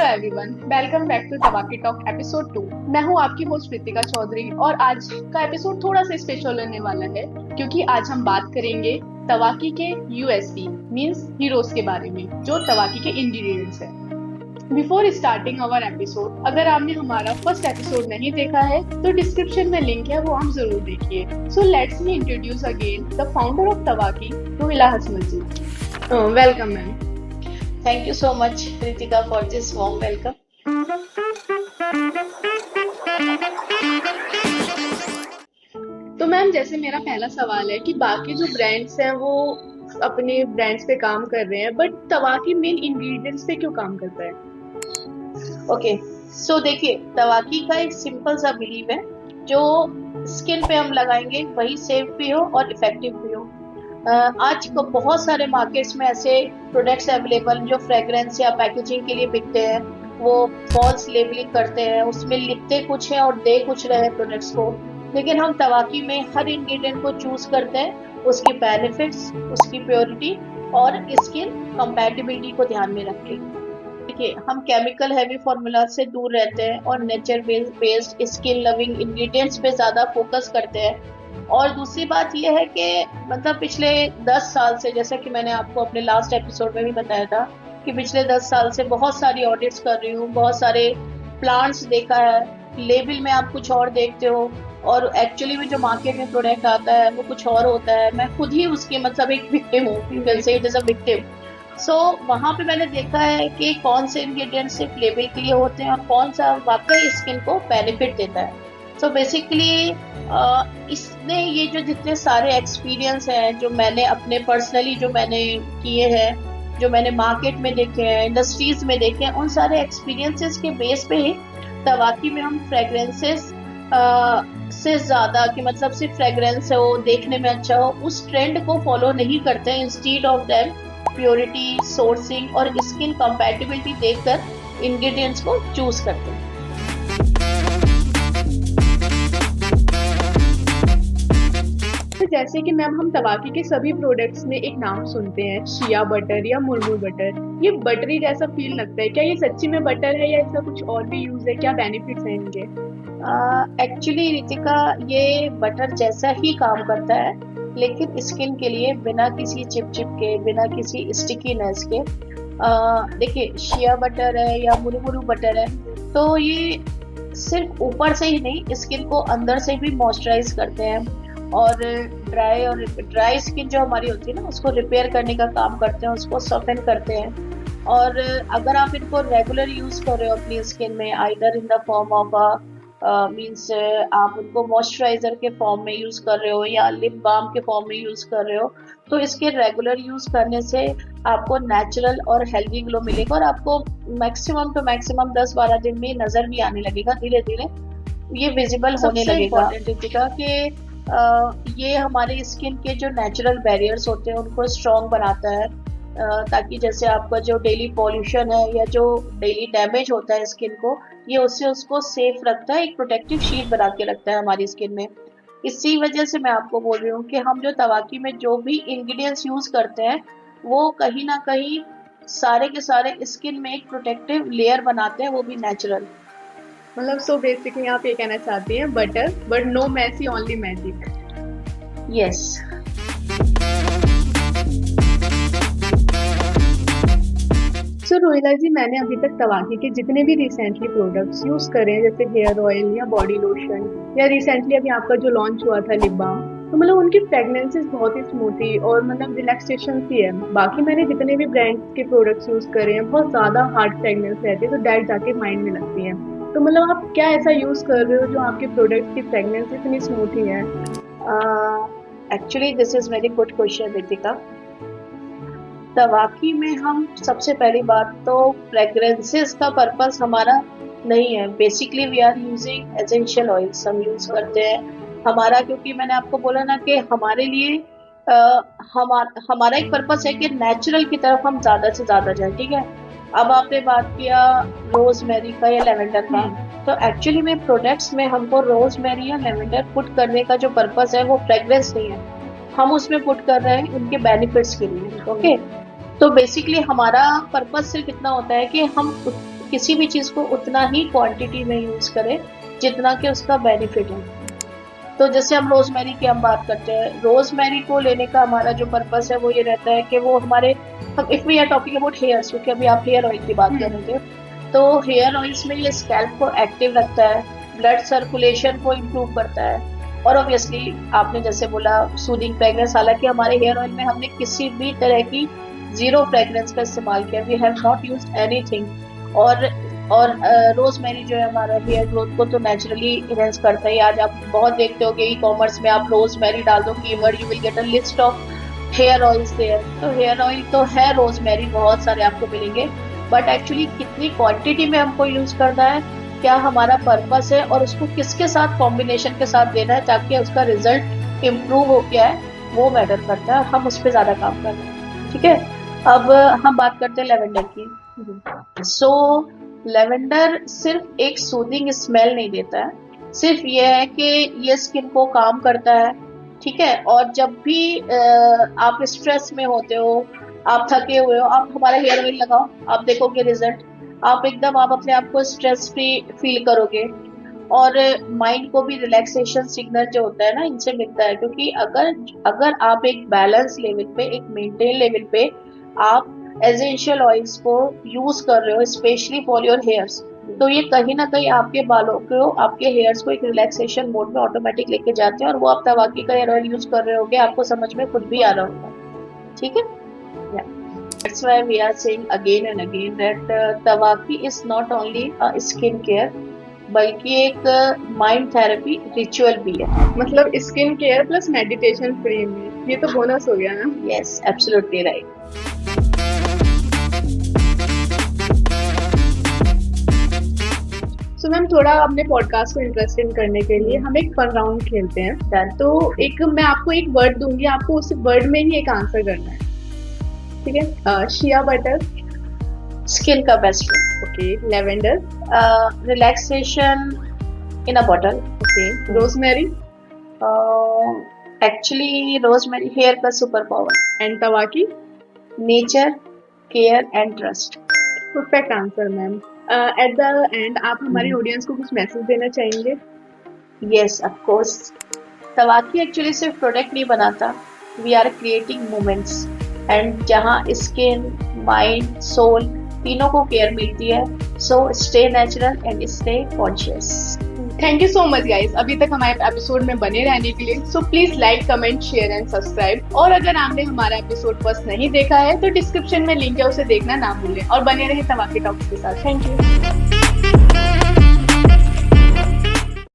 Hello everyone, welcome back to Tawaki talk episode 2। मैं हूं आपकी होस्ट रितिका चौधरी और आज का एपिसोड थोड़ा सा स्पेशल होने वाला है क्योंकि आज हम बात करेंगे तवाकी के यूएसपी मींस हीरोज के बारे में, जो तवाकी के इंग्रेडिएंट्स हैं। बिफोर स्टार्टिंग अवर एपिसोड, अगर आपने हमारा फर्स्ट एपिसोड नहीं देखा है तो डिस्क्रिप्शन में लिंक है, वो आप जरूर देखिए। So let's me introduce again the founder of Tawaki, Ruhila Hasmat ji. Welcome ma'am. Thank you so much, Ritika, for this warm welcome. तो मैम, जैसे मेरा पहला सवाल है कि बाकी जो ब्रांड्स हैं वो अपने ब्रांड्स पे काम कर रहे हैं, बट तवाकी मेन इंग्रेडिएंट्स पे क्यों काम करता है? Okay, so देखिए, तवाकी का एक सिंपल सा बिलीव है, जो स्किन पे हम लगाएंगे वही सेफ भी हो और इफेक्टिव भी हो। आज को बहुत सारे मार्केट्स में ऐसे प्रोडक्ट्स अवेलेबल जो फ्रेग्रेंस या पैकेजिंग के लिए बिकते हैं, वो फॉल्स लेबलिंग करते हैं, उसमें लिखते कुछ है और दे कुछ रहे प्रोडक्ट्स को। लेकिन हम तवाकी में हर इंग्रेडिएंट को चूज करते हैं, उसकी बेनिफिट्स, उसकी प्योरिटी और स्किन कंपैटिबिलिटी को ध्यान में रख के। देखिए, हम केमिकल हैवी फार्मूला से दूर रहते हैं और nature based skin loving ingredients पे ज्यादा फोकस करते हैं। और दूसरी बात यह है कि मतलब पिछले 10 साल से, जैसा कि मैंने आपको अपने लास्ट एपिसोड में भी बताया था कि पिछले 10 साल से बहुत सारी ऑडिट्स कर रही हूँ, बहुत सारे प्लांट्स देखा है, लेबल में आप कुछ और देखते हो और एक्चुअली में जो मार्केट में प्रोडक्ट आता है वो कुछ और होता है। मैं खुद ही उसकी मतलब एक विक्टिम हूँ, you can say it is a victim. So वहाँ पे मैंने देखा है कि कौन से इंग्रेडिएंट सिर्फ लेबल के लिए होते हैं और कौन सा वाकई स्किन को बेनिफिट देता है। सो बेसिकली इसने ये जो जितने सारे एक्सपीरियंस हैं जो मैंने अपने पर्सनली जो मैंने किए हैं, जो मैंने मार्केट में देखे हैं, इंडस्ट्रीज में देखे हैं, उन सारे एक्सपीरियंसेस के बेस पे ही तवाकी में हम फ्रेग्रेंसेस से ज्यादा कि मतलब सिर्फ फ्रेग्रेंस हो, देखने में अच्छा हो, उस ट्रेंड को फॉलो नहीं करते हैं। Instead of them purity, sourcing और स्किन कंपैटिबिलिटी देखकर इंग्रेडिएंट्स को चूज करते हैं। जैसे कि मैम, हम तवाकी के सभी प्रोडक्ट्स में एक नाम सुनते हैं, शिया बटर या मुरमुर बटर। ये बटरी जैसा फील लगता है, क्या ये सच्ची में बटर है या इसका कुछ और भी यूज है? क्या बेनिफिट्स हैं इनके? एक्चुअली रितिका, ये बटर जैसा ही काम करता है, लेकिन स्किन के लिए बिना किसी चिप के, बिना किसी स्टिकीनेस के। देखिए, शिया बटर है या मुरमुर बटर है, तो ये सिर्फ ऊपर से ही नहीं, स्किन को अंदर से भी मॉइस्चराइज करते हैं और ड्राई स्किन जो हमारी होती है ना, उसको रिपेयर करने का काम करते हैं, उसको सॉफ्टन करते हैं। और अगर आप इनको रेगुलर यूज कर रहे हो अपनी स्किन में, either in the form of means आप उनको मॉइस्चराइजर के फॉर्म में यूज कर रहे हो या लिप बाम के फॉर्म में यूज कर रहे हो, तो इसके रेगुलर यूज करने से आपको नेचुरल और हेल्दी ग्लो मिलेगा और आपको मैक्सिमम टू मैक्सिमम 10-12 दिन में नजर भी आने लगेगा, धीरे धीरे ये विजिबल होने लगेगा। कि ये हमारे स्किन के जो नेचुरल बैरियर्स होते हैं उनको स्ट्रॉन्ग बनाता है, ताकि जैसे आपका जो डेली पॉल्यूशन है या जो डेली डैमेज होता है स्किन को, ये उससे उसको सेफ रखता है, एक प्रोटेक्टिव शीट बना के रखता है हमारी स्किन में। इसी वजह से मैं आपको बोल रही हूँ कि हम जो तवाकी में जो भी इंग्रेडिएंट्स यूज करते हैं वो कहीं ना कहीं सारे के सारे स्किन में एक प्रोटेक्टिव लेयर बनाते हैं, वो भी नेचुरल। मतलब सो बेसिकली आप ये कहना चाहती हैं, butter but no messy, only magic. Yes. So Rohila ji, मैंने अभी तक तवाकी के जितने भी रिसेंटली प्रोडक्ट्स यूज करे हैं, जैसे हेयर ऑयल या बॉडी लोशन या रिसेंटली अभी आपका जो लॉन्च हुआ था लिप बाम, तो मतलब उनकी फ्रेग्रेंसेस बहुत ही स्मूथी और मतलब रिलैक्सेशन सी है। बाकी मैंने जितने भी ब्रांड्स के प्रोडक्ट्स यूज करे हैं, बहुत ज्यादा हार्ड फ्रेग्रेंस रहती है, तो डायरेक्ट जाके माइंड में लगती है। तो मतलब आप क्या ऐसा यूज कर रहे हो जो आपके प्रोडक्ट्स की फ्रेग्रेंस इतनी स्मूथी है? Actually this is very good question Ritika. Tawaki में हम सबसे पहली बात तो फ्रेग्रेंसेस का पर्पस हमारा नहीं है। Basically we are using essential oils, हम यूज करते हैं हमारा, क्योंकि मैंने आपको बोला ना कि हमारे लिए हमारा एक पर्पस है कि नेचुरल की तरफ हम ज्यादा से ज्यादा जाए। ठीक है, अब आपने बात किया रोजमेरी का या लेवेंडर का, तो एक्चुअली में प्रोडक्ट्स में हमको रोजमेरी या लेवेंडर पुट करने का जो पर्पस है वो फ्रेग्रेंस नहीं है, हम उसमें पुट कर रहे हैं उनके बेनिफिट्स के लिए। ओके, तो बेसिकली हमारा पर्पस सिर्फ इतना होता है कि हम किसी भी चीज़ को उतना ही क्वांटिटी में यूज़ करें जितना कि उसका बेनिफिट है। तो जैसे हम रोजमेरी की हम बात करते हैं, रोजमेरी को लेने का हमारा जो पर्पस है वो ये रहता है कि वो हमारे, हम if we are talking about hairs, क्योंकि अभी आप हेयर ऑयल की बात कर रहे थे, तो हेयर ऑयल्स में ये स्कैल्प को एक्टिव रखता है, ब्लड सर्कुलेशन को इम्प्रूव करता है, और ऑब्वियसली आपने जैसे बोला सूदिंग फ्रेग्रेंस, हालांकि हमारे हेयर ऑयल में हमने किसी भी तरह की जीरो फ्रेग्रेंस का इस्तेमाल किया, we have not used anything. और रोजमेरी जो है हमारा हेयर ग्रोथ को तो नेचुरली इनहेंस करता है। आज आप बहुत देखते हो कि ई कॉमर्स में आप रोजमेरी डाल दो keyword, you will get a list of hair oils there. तो हेयर ऑयल तो है रोजमेरी, बहुत सारे आपको मिलेंगे, बट एक्चुअली कितनी क्वांटिटी में हमको यूज करना है, क्या हमारा पर्पस है, और उसको किसके साथ कॉम्बिनेशन के साथ देना है ताकि उसका रिजल्ट इम्प्रूव हो गया है, वो मैटर करता है। हम उस पर ज्यादा काम कर रहे हैं, ठीक है। अब हम बात करते हैं लेवेंडर की। सो लेवेंडर सिर्फ एक सूदिंग स्मेल नहीं देता है, सिर्फ ये है कि ये स्किन को काम करता है, ठीक है। और जब भी आप स्ट्रेस में होते हो, आप थके हुए हो, आप हमारा हेयर ऑयल लगाओ, आप देखोगे रिजल्ट, आप एकदम आप अपने आप को स्ट्रेस फ्री फील करोगे, और माइंड को भी रिलैक्सेशन सिग्नल जो होता है ना इनसे मिलता है। क्योंकि अगर आप एक बैलेंस लेवल पे, एक मेंटेन लेवल पे आप एसेंशियल ऑयल्स को यूज कर रहे हो स्पेशली फॉर योर हेयर्स, तो ये कहीं ना कहीं आपके बालों को, आपके हेयर्स को एक रिलैक्सेशन मोड में ऑटोमेटिक लेके जाते हैं, और वो आप तवाकी का हेयर ऑयल यूज कर रहे होगे, आपको समझ में खुद भी आ रहा होगा, ठीक है। That's why we are saying again and again that तवाकी is not only a skin care, बल्कि एक माइंड थेरेपी रिचुअल भी है। मतलब skin care plus meditation free में, ये तो बोनस हो गया ना। Yes, absolutely right. So ma'am, थोड़ा अपने पॉडकास्ट को इंटरेस्टिंग करने के लिए हम एक फन राउंड खेलते हैं। तो मैं आपको एक वर्ड दूंगी, आपको उस वर्ड में ही एक आंसर करना है, ठीक है। शिया बटर, स्किन का best friend. Okay. Lavender, relaxation in a bottle. Okay. Rosemary, actually rosemary hair का super power. And Tawaki, nature, care and trust. Perfect answer ma'am. At the end आप हमारी ऑडियंस को कुछ मैसेज देना चाहेंगे? Yes, of course. Tawaki actually सिर्फ product नहीं बनाता, we are creating moments, and जहाँ स्किन, माइंड, सोल तीनों को केयर मिलती है। So stay natural and stay conscious. Thank you so much guys, अभी तक हमारे एपिसोड में बने रहने के लिए। So please like, comment, share and subscribe. और अगर आपने हमारा एपिसोड फर्स्ट नहीं देखा है तो डिस्क्रिप्शन में लिंक है, उसे देखना ना भूलें, और बने रहे तवाकी टॉक्स के साथ। Thank you.